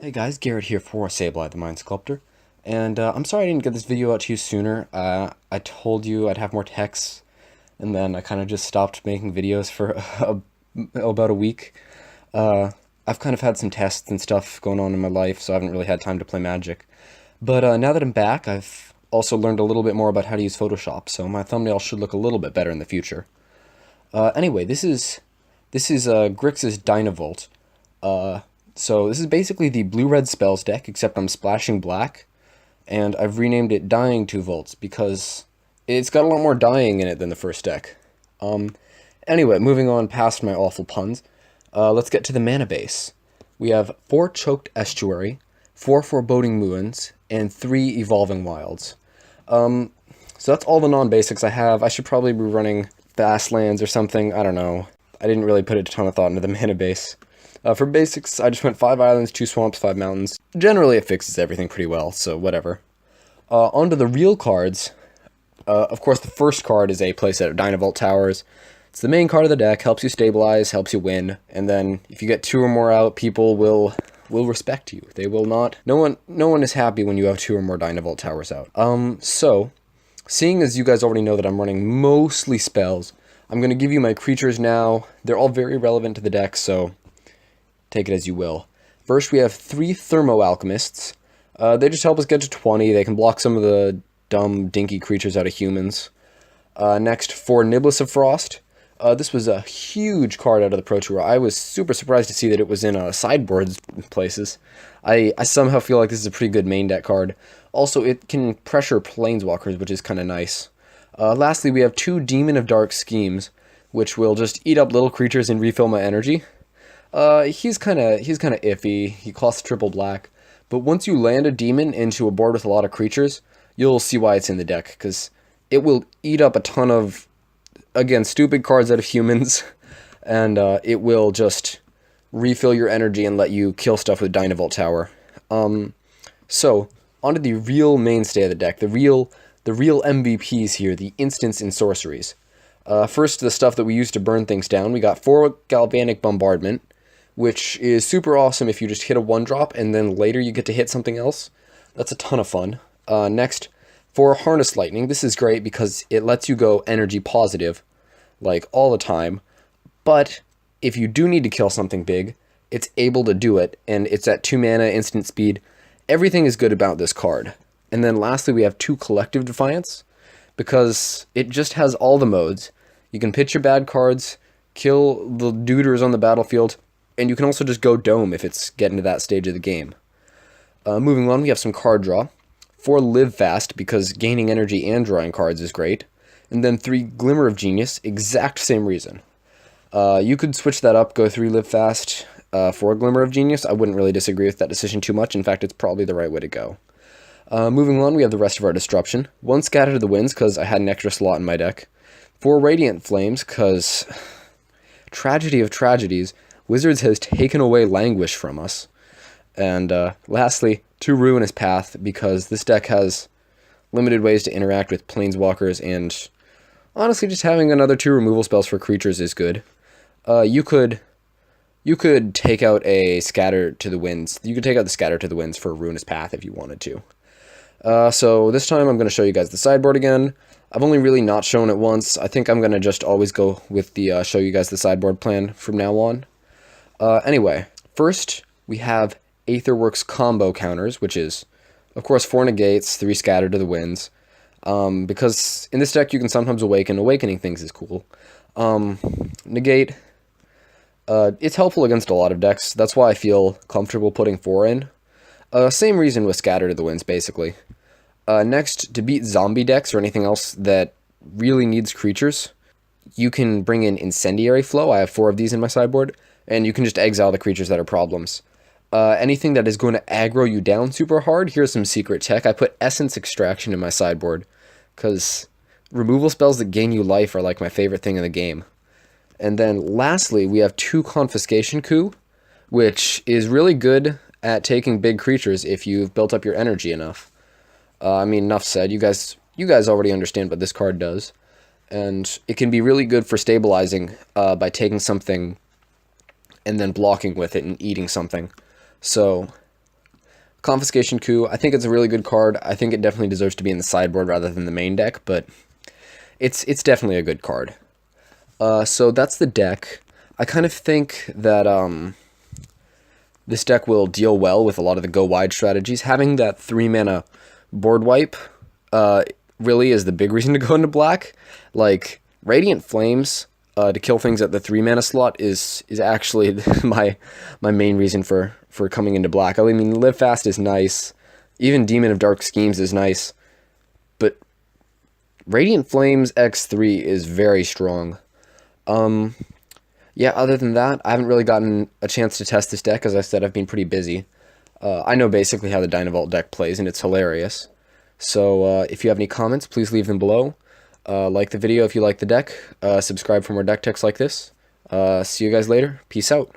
Hey guys, Garrett here for Sableye the Mind Sculptor, and I'm sorry I didn't get this video out to you sooner. I told you I'd have more techs, and then I kind of just stopped making videos for about a week. I've kind of had some tests and stuff going on in my life, so I haven't really had time to play Magic. But now that I'm back, I've also learned a little bit more about how to use Photoshop, so my thumbnail should look a little bit better in the future. Anyway, this is Grixis Dynavolt. So this is basically the blue-red spells deck, except I'm splashing black, and I've renamed it Dying 2 Volts because it's got a lot more dying in it than the first deck. Anyway, moving on past my awful puns, let's get to the mana base. We have 4 Choked Estuary, 4 Foreboding Moons, and 3 Evolving Wilds. So that's all the non-basics I have. I should probably be running Fast Lands or something, I don't know. I didn't really put a ton of thought into the mana base. For basics, I just went 5 islands, 2 swamps, 5 mountains. Generally, it fixes everything pretty well, so whatever. Onto the real cards. Of course, the first card is a playset of Dynavolt Towers. It's the main card of the deck, helps you stabilize, helps you win, and then if you get 2 or more out, people will respect you. They will not. No one is happy when you have 2 or more Dynavolt Towers out. So, seeing as you guys already know that I'm running mostly spells, I'm going to give you my creatures now. They're all very relevant to the deck, so take it as you will. First, we have 3 Thermo Alchemists. They just help us get to 20. They can block some of the dumb, dinky creatures out of humans. Next, 4 Niblis of Frost. This was a huge card out of the Pro Tour. I was super surprised to see that it was in sideboards places. I somehow feel like this is a pretty good main deck card. Also, it can pressure Planeswalkers, which is kind of nice. Lastly, we have 2 Demon of Dark Schemes, which will just eat up little creatures and refill my energy. He's kind of iffy. He costs triple black, but once you land a demon into a board with a lot of creatures, you'll see why it's in the deck, because it will eat up a ton of, again, stupid cards out of humans, and it will just refill your energy and let you kill stuff with Dynavolt Tower. So, onto the real mainstay of the deck, the real MVPs here, the instants and sorceries. First, the stuff that we use to burn things down. We got 4 Galvanic Bombardment, which is super awesome if you just hit a 1-drop and then later you get to hit something else. That's a ton of fun. Next, for Harness Lightning, this is great because it lets you go energy positive, like, all the time. But if you do need to kill something big, it's able to do it, and it's at 2 mana, instant speed. Everything is good about this card. And then lastly, we have 2 Collective Defiance, because it just has all the modes. You can pitch your bad cards, kill the duders on the battlefield, and you can also just go Dome if it's getting to that stage of the game. Moving on, we have some card draw. 4 Live Fast, because gaining energy and drawing cards is great. And then 3 Glimmer of Genius, exact same reason. You could switch that up, go 3 Live Fast for Glimmer of Genius. I wouldn't really disagree with that decision too much. In fact, it's probably the right way to go. Moving on, we have the rest of our Disruption. 1 Scatter to the Winds, because I had an extra slot in my deck. 4 Radiant Flames, because tragedy of tragedies, Wizards has taken away Languish from us. And lastly, 2 Ruinous Path, because this deck has limited ways to interact with Planeswalkers, and honestly, just having another 2 removal spells for creatures is good. You could take out a Scatter to the Winds. You could take out the Scatter to the Winds for a Ruinous Path if you wanted to. So this time I'm going to show you guys the sideboard again. I've only really not shown it once. I think I'm going to just always go with the show you guys the sideboard plan from now on. Anyway, first we have Aetherworks combo counters, which is, of course, 4 Negates, 3 Scatter to the Winds. Because in this deck you can sometimes awaken. Awakening things is cool. Negate, it's helpful against a lot of decks. That's why I feel comfortable putting 4 in. Same reason with Scatter to the Winds, basically. Next, to beat zombie decks or anything else that really needs creatures, you can bring in Incendiary Flow. I have 4 of these in my sideboard, and you can just exile the creatures that are problems. Anything that is going to aggro you down super hard, here's some secret tech. I put Essence Extraction in my sideboard, because removal spells that gain you life are like my favorite thing in the game. And then lastly, we have 2 Confiscation Coup, which is really good at taking big creatures if you've built up your energy enough. I mean, enough said. You guys already understand what this card does. And it can be really good for stabilizing by taking something and then blocking with it and eating something. So Confiscation Coup, I think it's a really good card. I think it definitely deserves to be in the sideboard rather than the main deck, but it's definitely a good card. So that's the deck. I kind of think that this deck will deal well with a lot of the go wide strategies. Having that 3-mana board wipe really is the big reason to go into black. Like, Radiant Flames to kill things at the 3-mana slot is actually my main reason for coming into black. I mean, Live Fast is nice. Even Demon of Dark Schemes is nice. But Radiant Flames X3 is very strong. Yeah, other than that, I haven't really gotten a chance to test this deck. As I said, I've been pretty busy. I know basically how the Dynavolt deck plays, and it's hilarious. So if you have any comments, please leave them below. Like the video if you like the deck. Subscribe for more deck techs like this. See you guys later. Peace out.